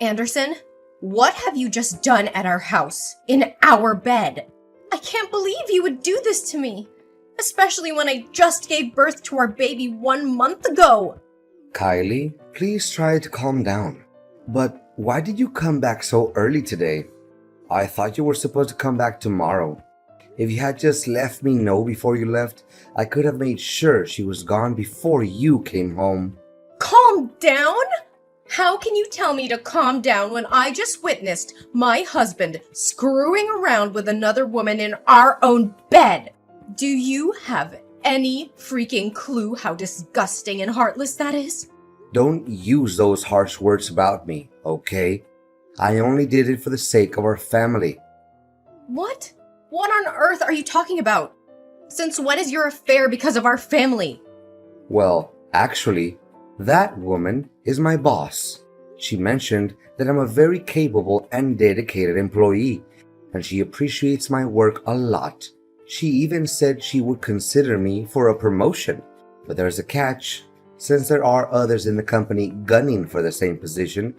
Anderson, what have you just done at our house, in our bed? I can't believe you would do this to me, especially when I just gave birth to our baby 1 month ago. Kylie, please try to calm down. But why did you come back so early today? I thought you were supposed to come back tomorrow. If you had just let me know before you left, I could have made sure she was gone before you came home. Calm down? How can you tell me to calm down when I just witnessed my husband screwing around with another woman in our own bed? Do you have any freaking clue how disgusting and heartless that is? Don't use those harsh words about me, okay? I only did it for the sake of our family. What? What on earth are you talking about? Since when is your affair because of our family? Well, actually, that woman is my boss. She mentioned that I'm a very capable and dedicated employee, and she appreciates my work a lot. She even said she would consider me for a promotion. But there's a catch. Since there are others in the company gunning for the same position,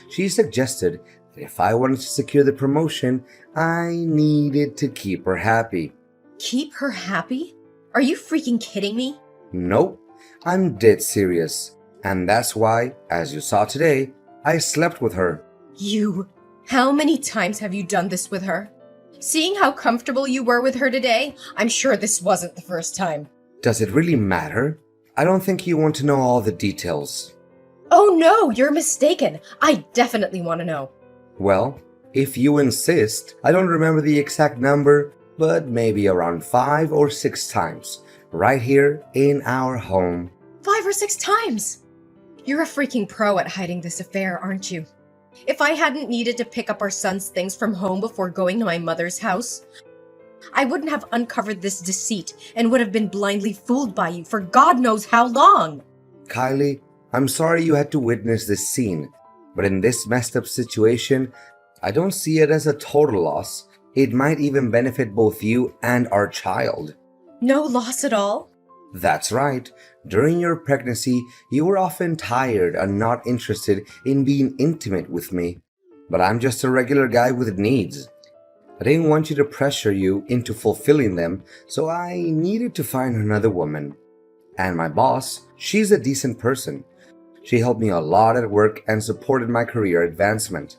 she suggested that if I wanted to secure the promotion, I needed to keep her happy. Keep her happy? Are you freaking kidding me? Nope, I'm dead serious. And that's why, as you saw today, I slept with her. How many times have you done this with her? Seeing how comfortable you were with her today, I'm sure this wasn't the first time. Does it really matter? I don't think you want to know all the details. Oh no, you're mistaken. I definitely want to know. Well, if you insist, I don't remember the exact number, but maybe around 5 or 6 times, right here in our home. 5 or 6 times? You're a freaking pro at hiding this affair, aren't you? If I hadn't needed to pick up our son's things from home before going to my mother's house, I wouldn't have uncovered this deceit and would have been blindly fooled by you for God knows how long. Kylie, I'm sorry you had to witness this scene, but in this messed up situation, I don't see it as a total loss. It might even benefit both you and our child. No loss at all? That's right. During your pregnancy, you were often tired and not interested in being intimate with me. But I'm just a regular guy with needs. I didn't want you to pressure you into fulfilling them, so I needed to find another woman. And my boss, she's a decent person. She helped me a lot at work and supported my career advancement.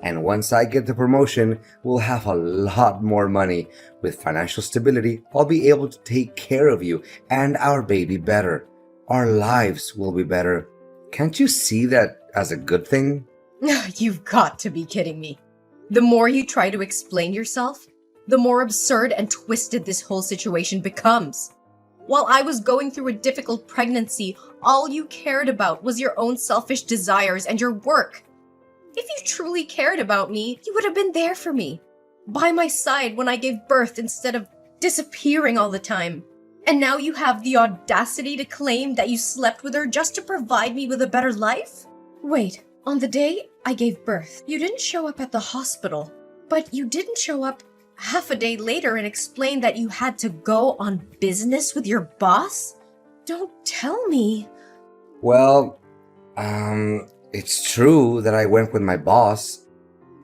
And once I get the promotion, we'll have a lot more money. With financial stability, I'll be able to take care of you and our baby better. Our lives will be better. Can't you see that as a good thing? You've got to be kidding me. The more you try to explain yourself, the more absurd and twisted this whole situation becomes. While I was going through a difficult pregnancy, all you cared about was your own selfish desires and your work. If you truly cared about me, you would have been there for me, by my side when I gave birth instead of disappearing all the time. And now you have the audacity to claim that you slept with her just to provide me with a better life? Wait, on the day I gave birth, you didn't show up at the hospital, but you didn't show up half a day later and explain that you had to go on business with your boss? Don't tell me. Well, it's true that I went with my boss,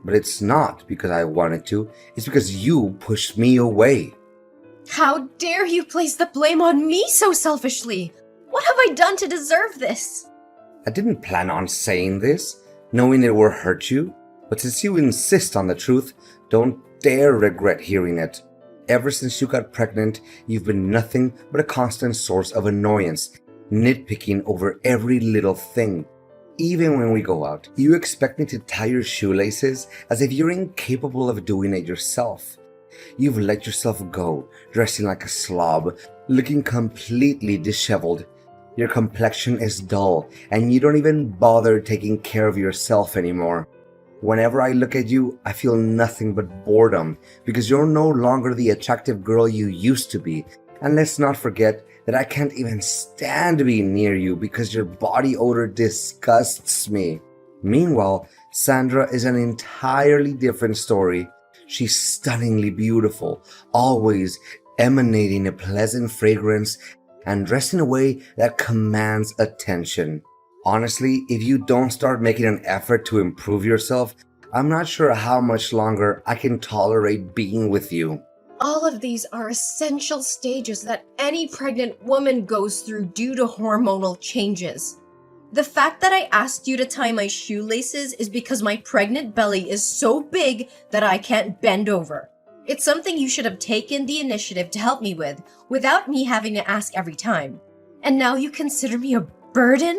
but it's not because I wanted to. It's because you pushed me away. How dare you place the blame on me so selfishly? What have I done to deserve this? I didn't plan on saying this, knowing it would hurt you. But since you insist on the truth, don't dare regret hearing it. Ever since you got pregnant, you've been nothing but a constant source of annoyance, nitpicking over every little thing. Even when we go out, you expect me to tie your shoelaces as if you're incapable of doing it yourself. You've let yourself go, dressing like a slob, looking completely disheveled. Your complexion is dull, and you don't even bother taking care of yourself anymore. Whenever I look at you, I feel nothing but boredom because you're no longer the attractive girl you used to be. And let's not forget that I can't even stand being near you because your body odor disgusts me. Meanwhile, Sandra is an entirely different story. She's stunningly beautiful, always emanating a pleasant fragrance and dressed in a way that commands attention. Honestly, if you don't start making an effort to improve yourself, I'm not sure how much longer I can tolerate being with you. All of these are essential stages that any pregnant woman goes through due to hormonal changes. The fact that I asked you to tie my shoelaces is because my pregnant belly is so big that I can't bend over. It's something you should have taken the initiative to help me with, without me having to ask every time. And now you consider me a burden?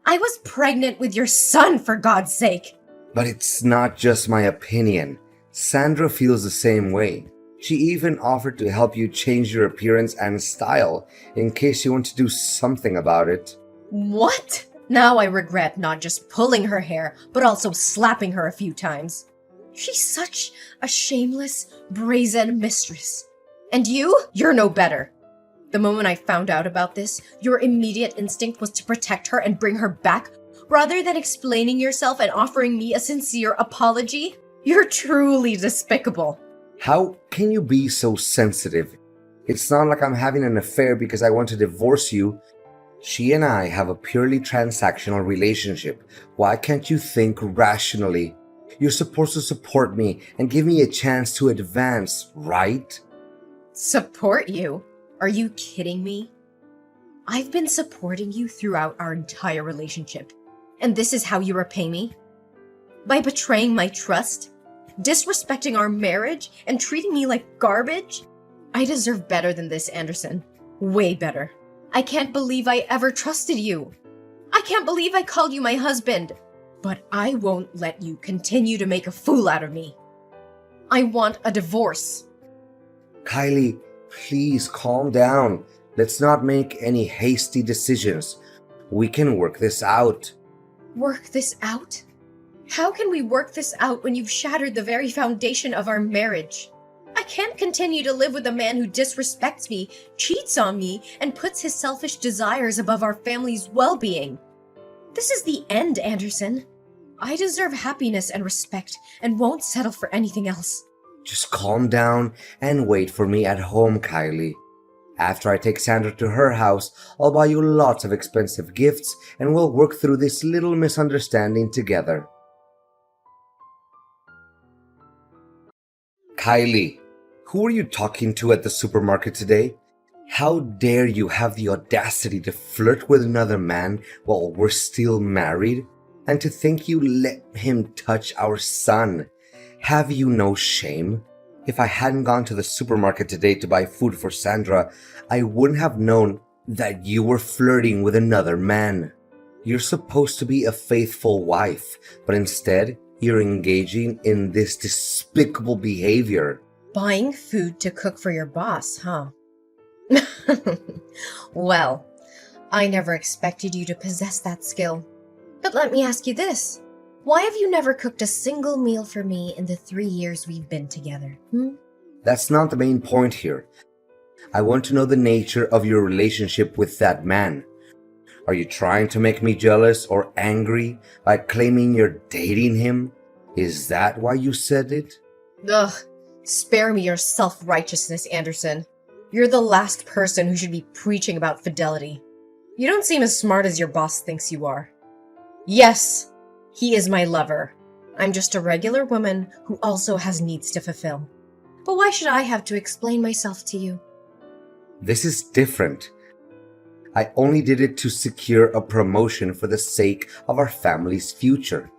I was pregnant with your son, for God's sake! But it's not just my opinion. Sandra feels the same way. She even offered to help you change your appearance and style in case you want to do something about it. What? Now I regret not just pulling her hair, but also slapping her a few times. She's such a shameless, brazen mistress. And you're no better. The moment I found out about this, your immediate instinct was to protect her and bring her back, rather than explaining yourself and offering me a sincere apology. You're truly despicable. How can you be so sensitive? It's not like I'm having an affair because I want to divorce you. She and I have a purely transactional relationship. Why can't you think rationally? You're supposed to support me and give me a chance to advance, right? Support you? Are you kidding me? I've been supporting you throughout our entire relationship, and this is how you repay me? By betraying my trust, disrespecting our marriage, and treating me like garbage? I deserve better than this, Anderson. Way better. I can't believe I ever trusted you. I can't believe I called you my husband. But I won't let you continue to make a fool out of me. I want a divorce. Kylie, please calm down. Let's not make any hasty decisions. We can work this out. Work this out? How can we work this out when you've shattered the very foundation of our marriage? I can't continue to live with a man who disrespects me, cheats on me, and puts his selfish desires above our family's well-being. This is the end, Anderson. I deserve happiness and respect and won't settle for anything else. Just calm down and wait for me at home, Kylie. After I take Sandra to her house, I'll buy you lots of expensive gifts and we'll work through this little misunderstanding together. Kylie, who are you talking to at the supermarket today? How dare you have the audacity to flirt with another man while we're still married? And to think you let him touch our son. Have you no shame? If I hadn't gone to the supermarket today to buy food for Sandra, I wouldn't have known that you were flirting with another man. You're supposed to be a faithful wife, but instead, you're engaging in this despicable behavior. Buying food to cook for your boss, huh? Well, I never expected you to possess that skill. But let me ask you this. Why have you never cooked a single meal for me in the 3 years we've been together? That's not the main point here. I want to know the nature of your relationship with that man. Are you trying to make me jealous or angry by claiming you're dating him? Is that why you said it? Ugh, spare me your self-righteousness, Anderson. You're the last person who should be preaching about fidelity. You don't seem as smart as your boss thinks you are. Yes, he is my lover. I'm just a regular woman who also has needs to fulfill. But why should I have to explain myself to you? This is different. I only did it to secure a promotion for the sake of our family's future.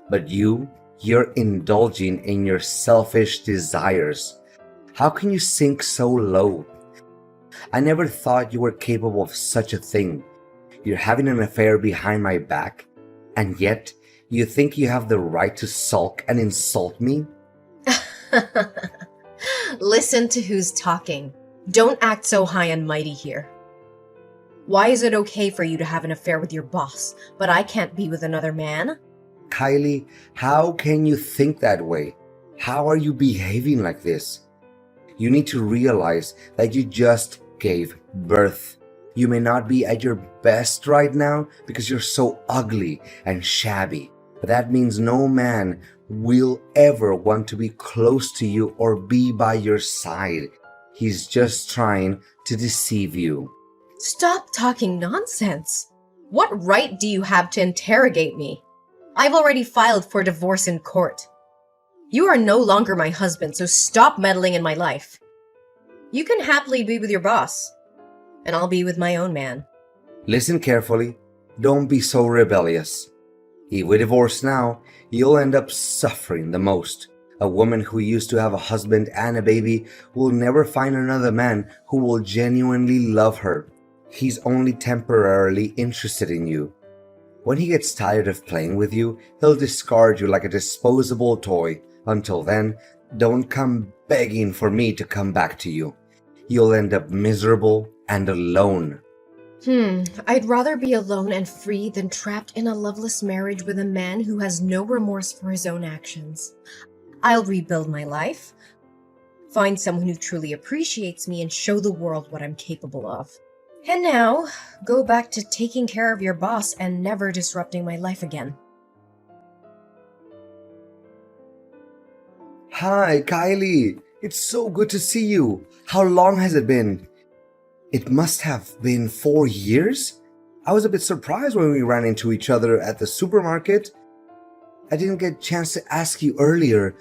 But you're indulging in your selfish desires. How can you sink so low? I never thought you were capable of such a thing. You're having an affair behind my back, and yet you think you have the right to sulk and insult me? Listen to who's talking. Don't act so high and mighty here. Why is it okay for you to have an affair with your boss, but I can't be with another man? Kylie, how can you think that way? How are you behaving like this? You need to realize that you just gave birth. You may not be at your best right now because you're so ugly and shabby, but that means no man will ever want to be close to you or be by your side. He's just trying to deceive you. Stop talking nonsense. What right do you have to interrogate me? I've already filed for divorce in court. You are no longer my husband, so stop meddling in my life. You can happily be with your boss, and I'll be with my own man. Listen carefully. Don't be so rebellious. If we divorce now, you'll end up suffering the most. A woman who used to have a husband and a baby will never find another man who will genuinely love her. He's only temporarily interested in you. When he gets tired of playing with you, he'll discard you like a disposable toy. Until then, don't come begging for me to come back to you. You'll end up miserable and alone. I'd rather be alone and free than trapped in a loveless marriage with a man who has no remorse for his own actions. I'll rebuild my life, find someone who truly appreciates me, and show the world what I'm capable of. And now, go back to taking care of your boss and never disrupting my life again. Hi, Kylie. It's so good to see you. How long has it been? It must have been 4 years? I was a bit surprised when we ran into each other at the supermarket. I didn't get a chance to ask you earlier,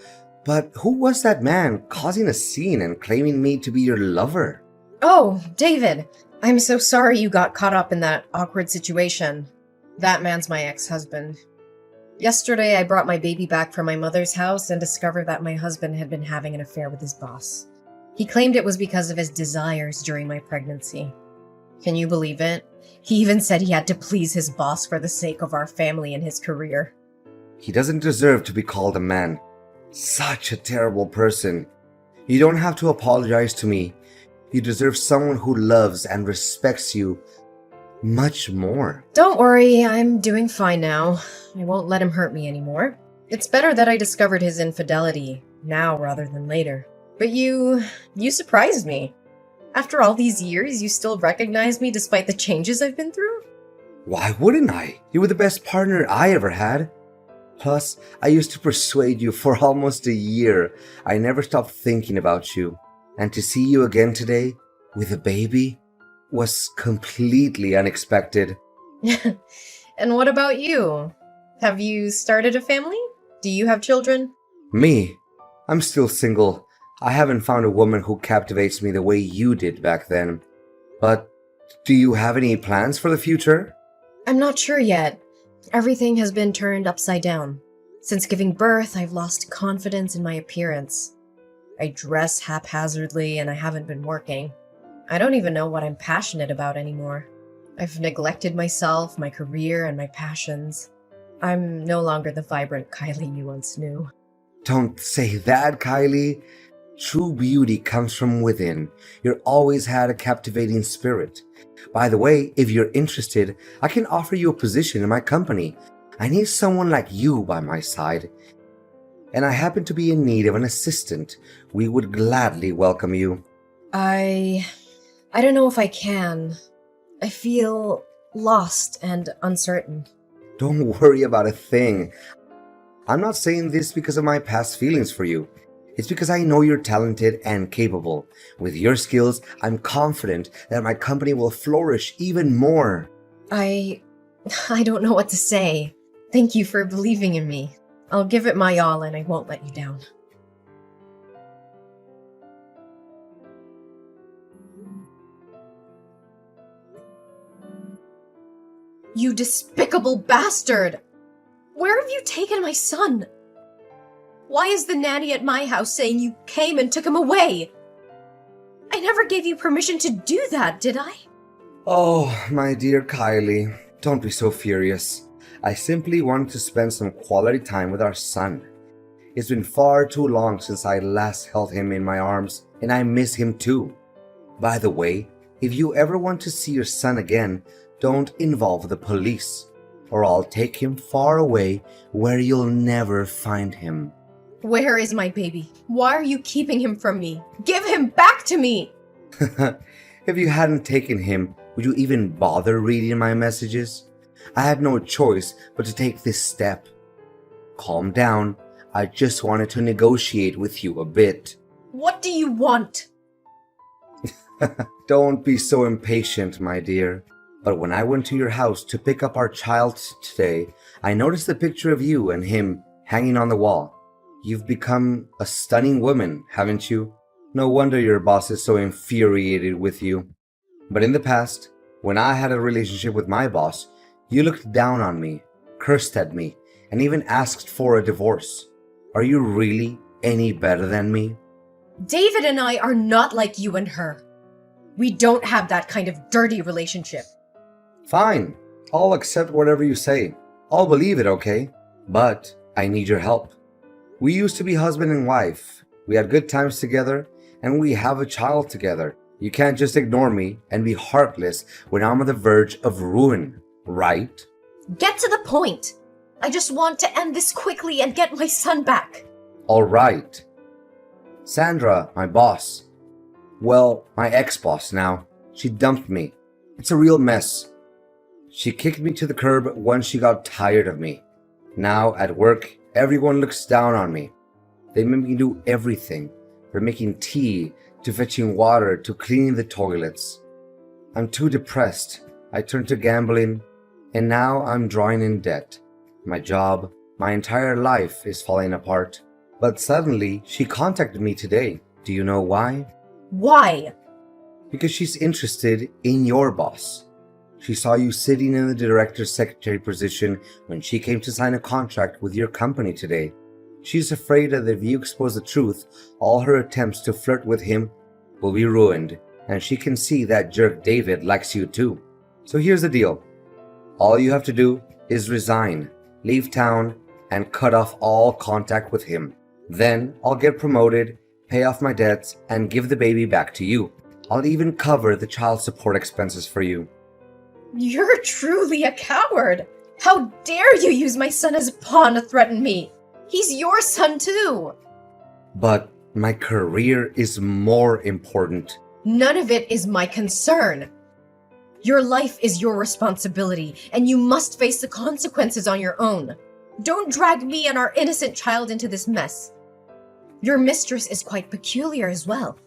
but who was that man causing a scene and claiming me to be your lover? Oh, David! I'm so sorry you got caught up in that awkward situation. That man's my ex-husband. Yesterday, I brought my baby back from my mother's house and discovered that my husband had been having an affair with his boss. He claimed it was because of his desires during my pregnancy. Can you believe it? He even said he had to please his boss for the sake of our family and his career. He doesn't deserve to be called a man. Such a terrible person. You don't have to apologize to me. You deserve someone who loves and respects you much more. Don't worry, I'm doing fine now. I won't let him hurt me anymore. It's better that I discovered his infidelity now rather than later. But you surprised me. After all these years, you still recognize me despite the changes I've been through? Why wouldn't I? You were the best partner I ever had. Plus, I used to persuade you for almost a year. I never stopped thinking about you. And to see you again today, with a baby, was completely unexpected. And what about you? Have you started a family? Do you have children? Me? I'm still single. I haven't found a woman who captivates me the way you did back then. But do you have any plans for the future? I'm not sure yet. Everything has been turned upside down. Since giving birth, I've lost confidence in my appearance. I dress haphazardly and I haven't been working. I don't even know what I'm passionate about anymore. I've neglected myself, my career, and my passions. I'm no longer the vibrant Kylie you once knew. Don't say that, Kylie. True beauty comes from within. You've always had a captivating spirit. By the way, if you're interested, I can offer you a position in my company. I need someone like you by my side. And I happen to be in need of an assistant. We would gladly welcome you. I don't know if I can. I feel lost and uncertain. Don't worry about a thing. I'm not saying this because of my past feelings for you. It's because I know you're talented and capable. With your skills, I'm confident that my company will flourish even more. I don't know what to say. Thank you for believing in me. I'll give it my all and I won't let you down. You despicable bastard! Where have you taken my son? Why is the nanny at my house saying you came and took him away? I never gave you permission to do that, did I? Oh, my dear Kylie, don't be so furious. I simply wanted to spend some quality time with our son. It's been far too long since I last held him in my arms, and I miss him too. By the way, if you ever want to see your son again, don't involve the police, or I'll take him far away where you'll never find him. Where is my baby? Why are you keeping him from me? Give him back to me! If you hadn't taken him, would you even bother reading my messages? I had no choice but to take this step. Calm down. I just wanted to negotiate with you a bit. What do you want? Don't be so impatient, my dear. But when I went to your house to pick up our child today, I noticed the picture of you and him hanging on the wall. You've become a stunning woman, haven't you? No wonder your boss is so infuriated with you. But in the past, when I had a relationship with my boss, you looked down on me, cursed at me, and even asked for a divorce. Are you really any better than me? David and I are not like you and her. We don't have that kind of dirty relationship. Fine, I'll accept whatever you say. I'll believe it, okay? But I need your help. We used to be husband and wife. We had good times together, and we have a child together. You can't just ignore me and be heartless when I'm on the verge of ruin, right? Get to the point. I just want to end this quickly and get my son back. All right. Sandra, my boss. Well, my ex-boss now. She dumped me. It's a real mess. She kicked me to the curb once she got tired of me. Now, at work, everyone looks down on me. They make me do everything, from making tea, to fetching water, to cleaning the toilets. I'm too depressed. I turned to gambling, and now I'm drawing in debt. My job, my entire life is falling apart. But suddenly, she contacted me today. Do you know why? Why? Because she's interested in your boss. She saw you sitting in the director's secretary position when she came to sign a contract with your company today. She's afraid that if you expose the truth, all her attempts to flirt with him will be ruined, and she can see that jerk David likes you too. So here's the deal. All you have to do is resign, leave town, and cut off all contact with him. Then I'll get promoted, pay off my debts, and give the baby back to you. I'll even cover the child support expenses for you. You're truly a coward. How dare you use my son as a pawn to threaten me? He's your son too. But my career is more important. None of it is my concern. Your life is your responsibility, and you must face the consequences on your own. Don't drag me and our innocent child into this mess. Your mistress is quite peculiar as well.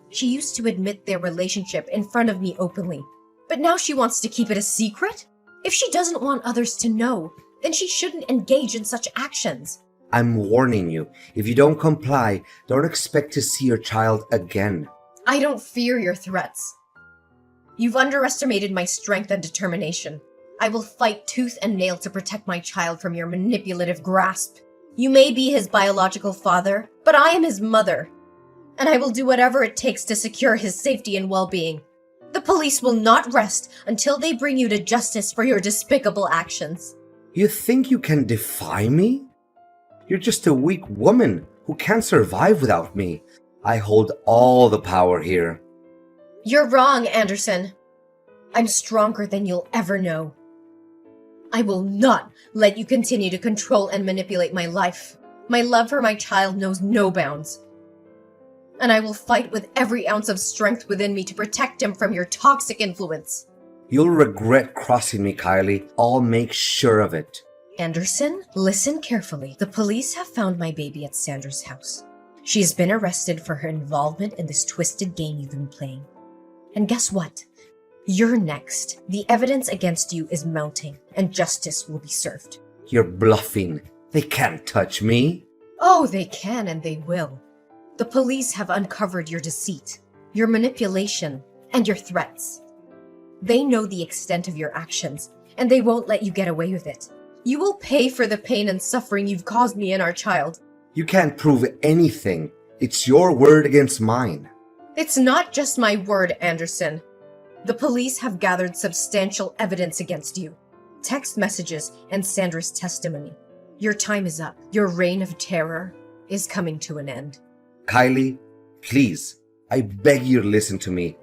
She used to admit their relationship in front of me openly, but now she wants to keep it a secret? If she doesn't want others to know, then she shouldn't engage in such actions. I'm warning you. If you don't comply, don't expect to see your child again. I don't fear your threats. You've underestimated my strength and determination. I will fight tooth and nail to protect my child from your manipulative grasp. You may be his biological father, but I am his mother. And I will do whatever it takes to secure his safety and well-being. The police will not rest until they bring you to justice for your despicable actions. You think you can defy me? You're just a weak woman who can't survive without me. I hold all the power here. You're wrong, Anderson. I'm stronger than you'll ever know. I will not let you continue to control and manipulate my life. My love for my child knows no bounds. And I will fight with every ounce of strength within me to protect him from your toxic influence. You'll regret crossing me, Kylie. I'll make sure of it. Anderson, listen carefully. The police have found my baby at Sandra's house. She has been arrested for her involvement in this twisted game you've been playing. And guess what? You're next. The evidence against you is mounting, and justice will be served. You're bluffing. They can't touch me. Oh, they can and they will. The police have uncovered your deceit, your manipulation, and your threats. They know the extent of your actions, and they won't let you get away with it. You will pay for the pain and suffering you've caused me and our child. You can't prove anything. It's your word against mine. It's not just my word, Anderson. The police have gathered substantial evidence against you. Text messages and Sandra's testimony. Your time is up. Your reign of terror is coming to an end. Kylie, please, I beg you to listen to me.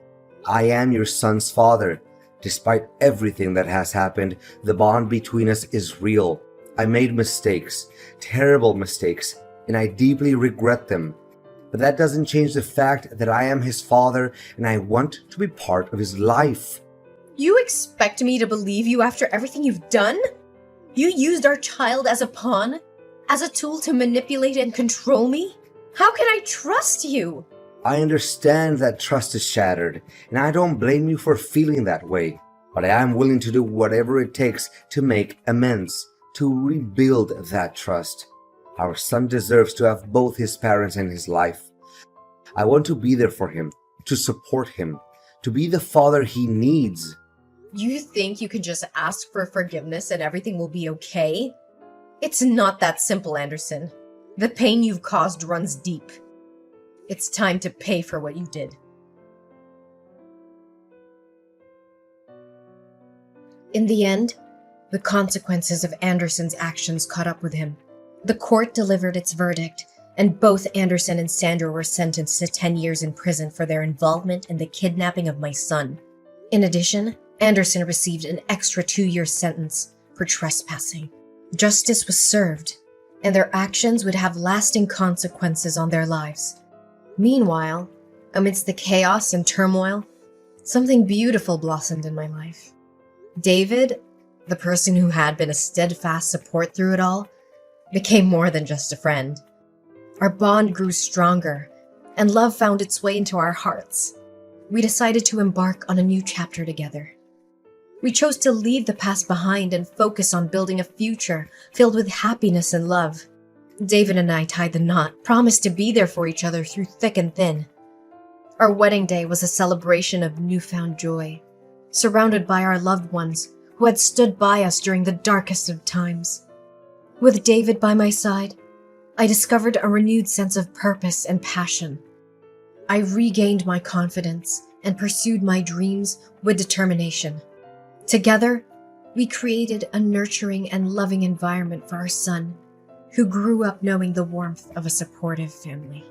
I am your son's father. Despite everything that has happened, the bond between us is real. I made mistakes, terrible mistakes, and I deeply regret them. But that doesn't change the fact that I am his father and I want to be part of his life. You expect me to believe you after everything you've done? You used our child as a pawn? As a tool to manipulate and control me? How can I trust you? I understand that trust is shattered, and I don't blame you for feeling that way. but I am willing to do whatever it takes to make amends, to rebuild that trust. Our son deserves to have both his parents in his life. I want to be there for him, to support him, to be the father he needs. You think you can just ask for forgiveness and everything will be okay? It's not that simple, Anderson. The pain you've caused runs deep. It's time to pay for what you did. In the end, the consequences of Anderson's actions caught up with him. The court delivered its verdict, and both Anderson and Sandra were sentenced to 10 years in prison for their involvement in the kidnapping of my son. In addition, Anderson received an extra 2-year sentence for trespassing. Justice was served, and their actions would have lasting consequences on their lives. Meanwhile, amidst the chaos and turmoil, something beautiful blossomed in my life. David, the person who had been a steadfast support through it all, became more than just a friend. Our bond grew stronger, and love found its way into our hearts. We decided to embark on a new chapter together. We chose to leave the past behind and focus on building a future filled with happiness and love. David and I tied the knot, promised to be there for each other through thick and thin. Our wedding day was a celebration of newfound joy, surrounded by our loved ones who had stood by us during the darkest of times. With David by my side, I discovered a renewed sense of purpose and passion. I regained my confidence and pursued my dreams with determination. Together, we created a nurturing and loving environment for our son, who grew up knowing the warmth of a supportive family.